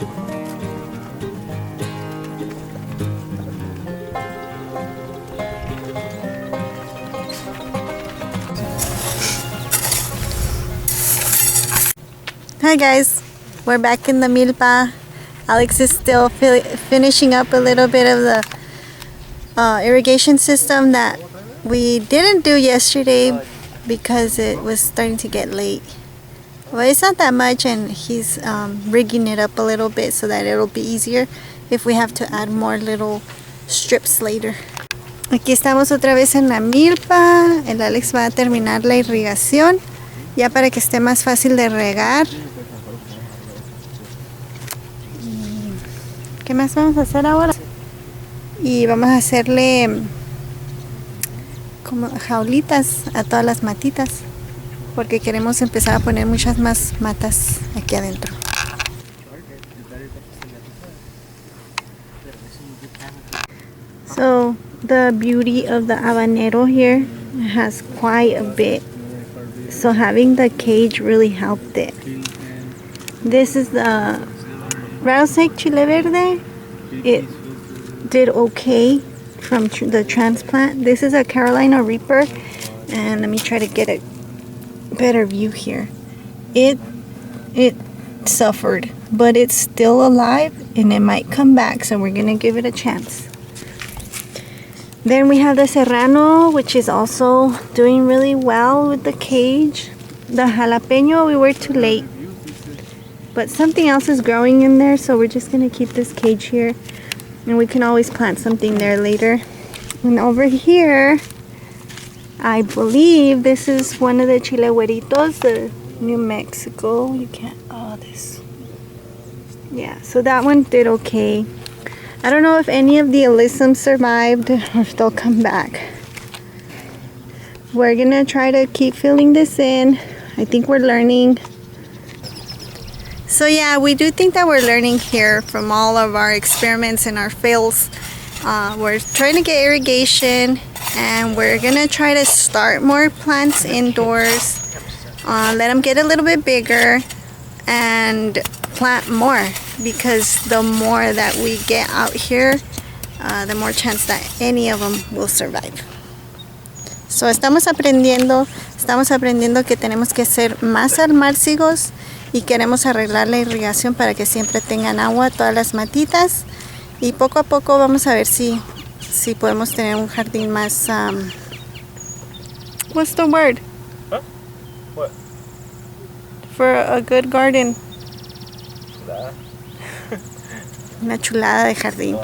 Hi guys, we're back in the milpa. Alex is still finishing up a little bit of the irrigation system that we didn't do yesterday because it was starting to get late. Well, it's not that much, and he's rigging it up a little bit so that it'll be easier if we have to add more little strips later. Aquí estamos otra vez en la milpa. El Alex va a terminar la irrigación ya para que esté más fácil de regar. ¿Qué más vamos a hacer ahora? Y vamos a hacerle como jaulitas a todas las matitas, porque queremos empezar a poner muchas más matas aquí adentro. So the beauty of the habanero here has quite a bit, so having the cage really helped it. This is the rattlesnake chile verde. It did okay from the transplant. This is a Carolina Reaper, and let me try to get a better view here. It suffered, but it's still alive and it might come back, so we're gonna give it a chance. Then we have the serrano, which is also doing really well with the cage. The jalapeno, we were too late, but something else is growing in there, so we're just gonna keep this cage here, and we can always plant something there later. And over here, I believe this is one of the chile güeritos, the New Mexico. You can't, oh, this. Yeah, so that one did okay. I don't know if any of the alyssums survived or if they'll come back. We're gonna try to keep filling this in. I think we're learning. So yeah, we do think that we're learning here from all of our experiments and our fails. We're trying to get irrigation, and we're gonna try to start more plants indoors, let them get a little bit bigger, and plant more, because the more that we get out here, the more chance that any of them will survive. So estamos aprendiendo que tenemos que ser más almárcigos y queremos arreglar la irrigación para que siempre tengan agua todas las matitas, y poco a poco vamos a ver si podemos tener un jardín más what's the word? Huh? What? For a good garden. Chulada. Una chulada de jardín.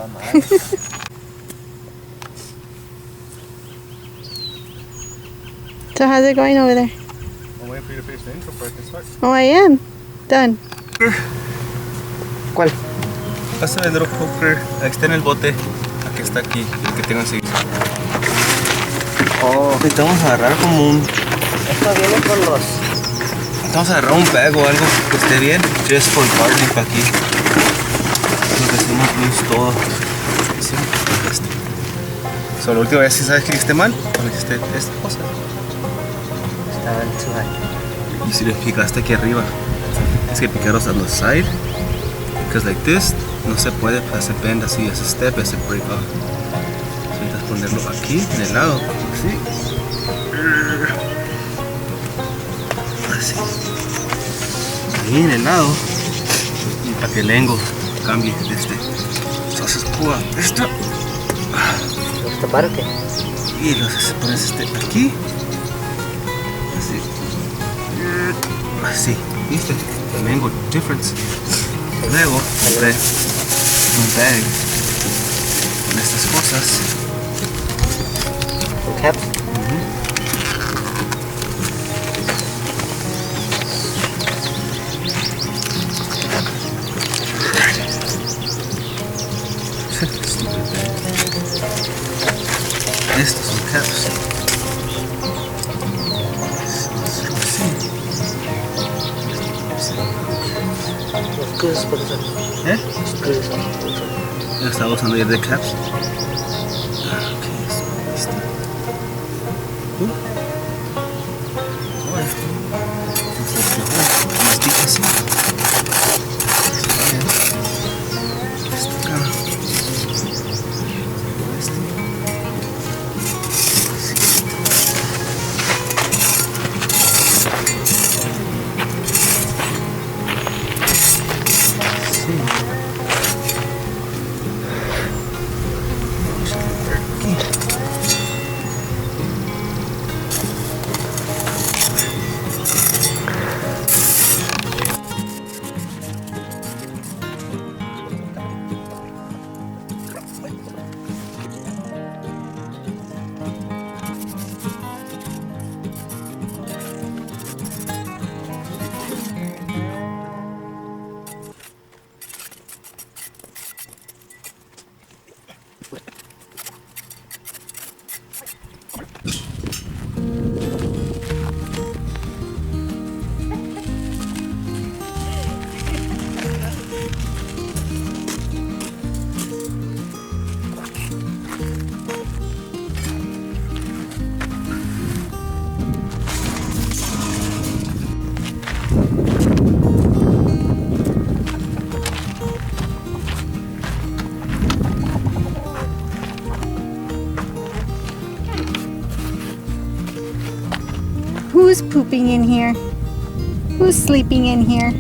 So how's it going over there? I'm waiting for you to finish the intro before I can start. Oh, I am. Done. ¿Cuál? Pasa el little poker. Aquí está en el bote. Aquí está aquí, el que tengo enseguida. Oh, necesitamos agarrar como un... Esto viene con los... Vamos a agarrar un bag o algo que esté bien. Just for gardening para aquí. Lo que hacemos luz todo. Sí, la última vez, si sabes que esté mal, hiciste esta cosa. Estaba en su high. Y si le picaste aquí arriba, tienes que picarlos a los side. Because like this, no se puede hacer bend así, ese step, ese break off. Necesitas ponerlo aquí, en el lado, así. Así. Ahí en el lado. Y para que el lengo cambie de este. Entonces, púa esto. ¿Los tapar o qué? Y los pones este aquí. Así. Así. ¿Viste? El lengo difference. Luego compré un bag con estas cosas. ¿Un cap? Estos son caps. Los screws por usar. ¿Eh? Screws. Yo estaba usando ayer de caps. Ok, eso, listo. Ahora, vamos a trabajar más tipo así. Who's pooping in here? Who's sleeping in here?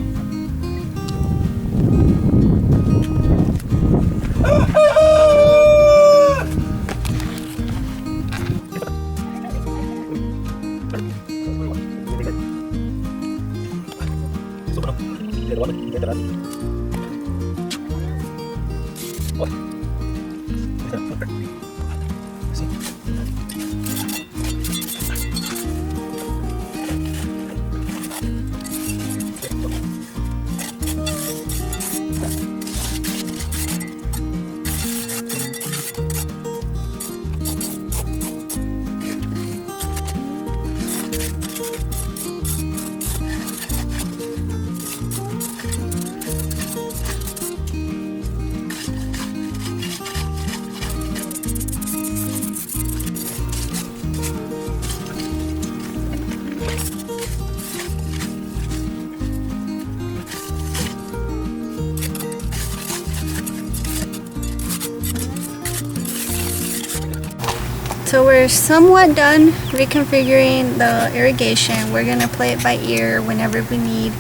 So we're somewhat done reconfiguring the irrigation. We're gonna play it by ear whenever we need.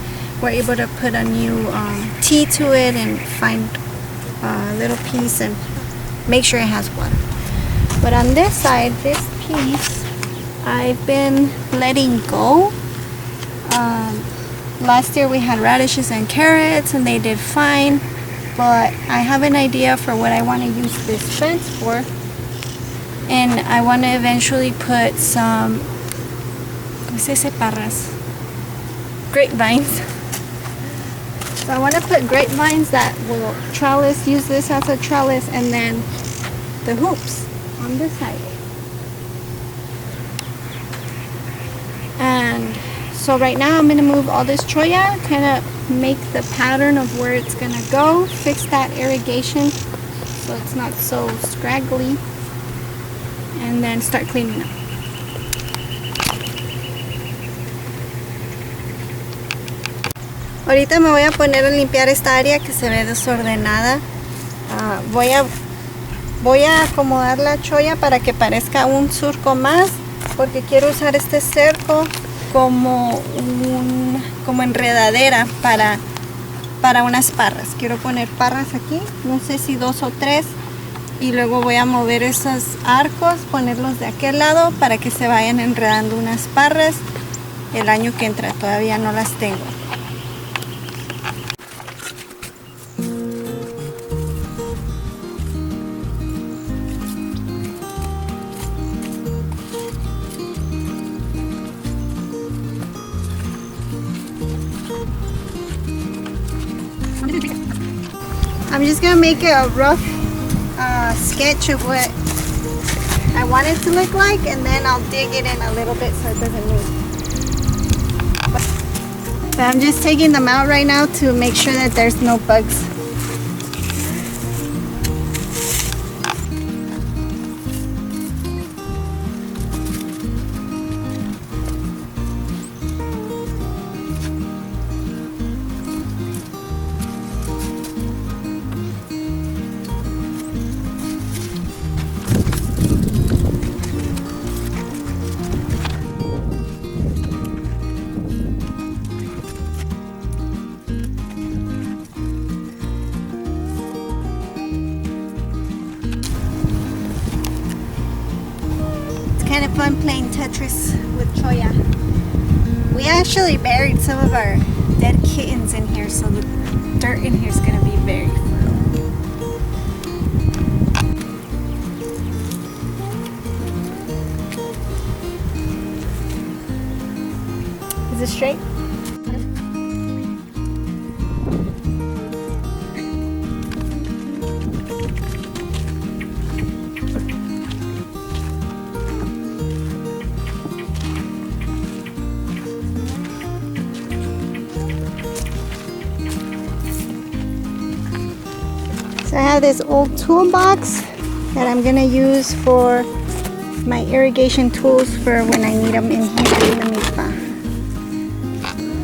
We're able to put a new tee to it and find a little piece and make sure it has water. But on this side, this piece, I've been letting go. Last year we had radishes and carrots and they did fine, but I have an idea for what I want to use this fence for. And I want to eventually put some, grapevines. So I want to put grapevines that will trellis, use this as a trellis, and then the hoops on this side. And so right now I'm going to move all this cholla, kind of make the pattern of where it's going to go, fix that irrigation so it's not so scraggly. And then start cleaning up. Ahorita me voy a poner a limpiar esta área que se ve desordenada. Voy a acomodar la cholla para que parezca un surco más, porque quiero usar este cerco como enredadera para unas parras. Quiero poner parras aquí, no sé si 2 o 3. Y luego voy a mover esos arcos, ponerlos de aquel lado para que se vayan enredando unas parras el año que entra. Todavía no las tengo. I'm just gonna make a rough sketch of what I want it to look like, and then I'll dig it in a little bit so it doesn't move. But I'm just taking them out right now to make sure that there's no bugs. Kind of fun playing Tetris with cholla. We actually buried some of our dead kittens in here, so the dirt in here is going to be very fertile. Is it straight? So I have this old toolbox that I'm gonna use for my irrigation tools for when I need them in here in the milpa.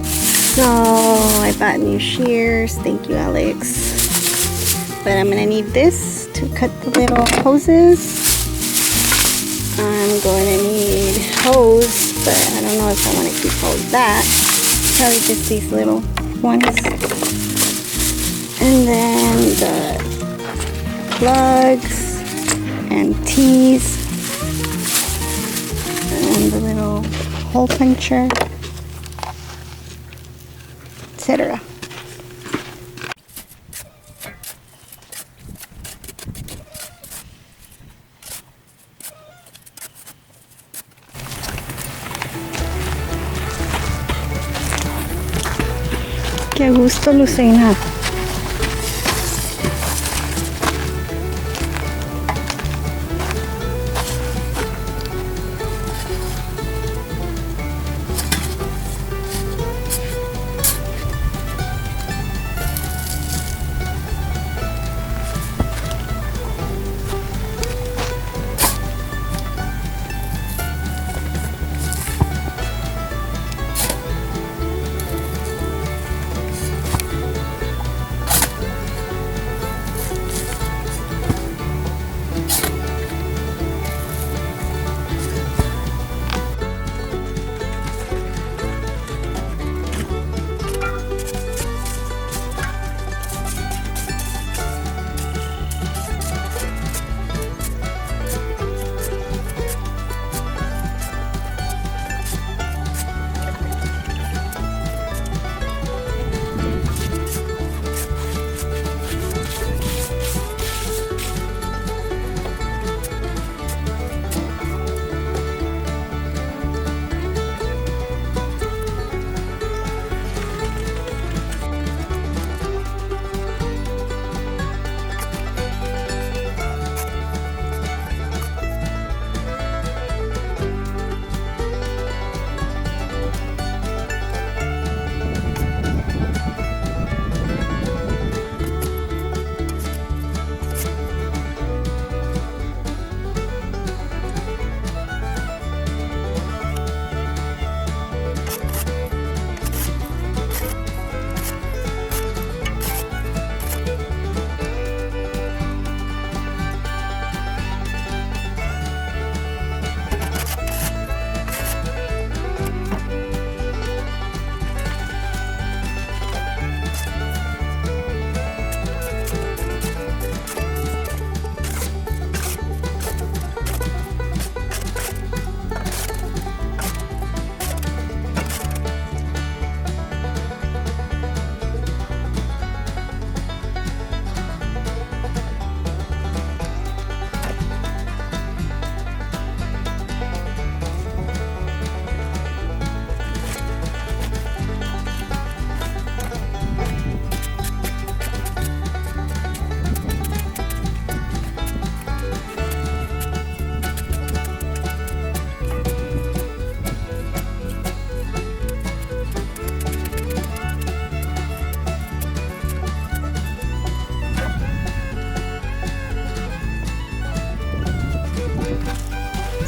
So I bought new shears, thank you Alex. But I'm gonna need this to cut the little hoses. I'm going to need hose, but I don't know if I want to keep all that. Probably just these little ones. And then the plugs and T's and the little hole puncher, etc. Qué gusto, Lucena.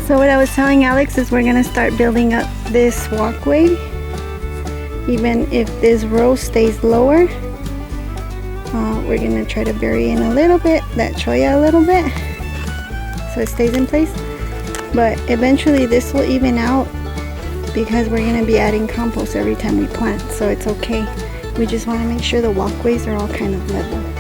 So what I was telling Alex is we're gonna start building up this walkway. Even if this row stays lower, we're gonna try to bury in a little bit, that cholla a little bit, so it stays in place. But eventually this will even out because we're gonna be adding compost every time we plant, so it's okay. We just wanna make sure the walkways are all kind of level.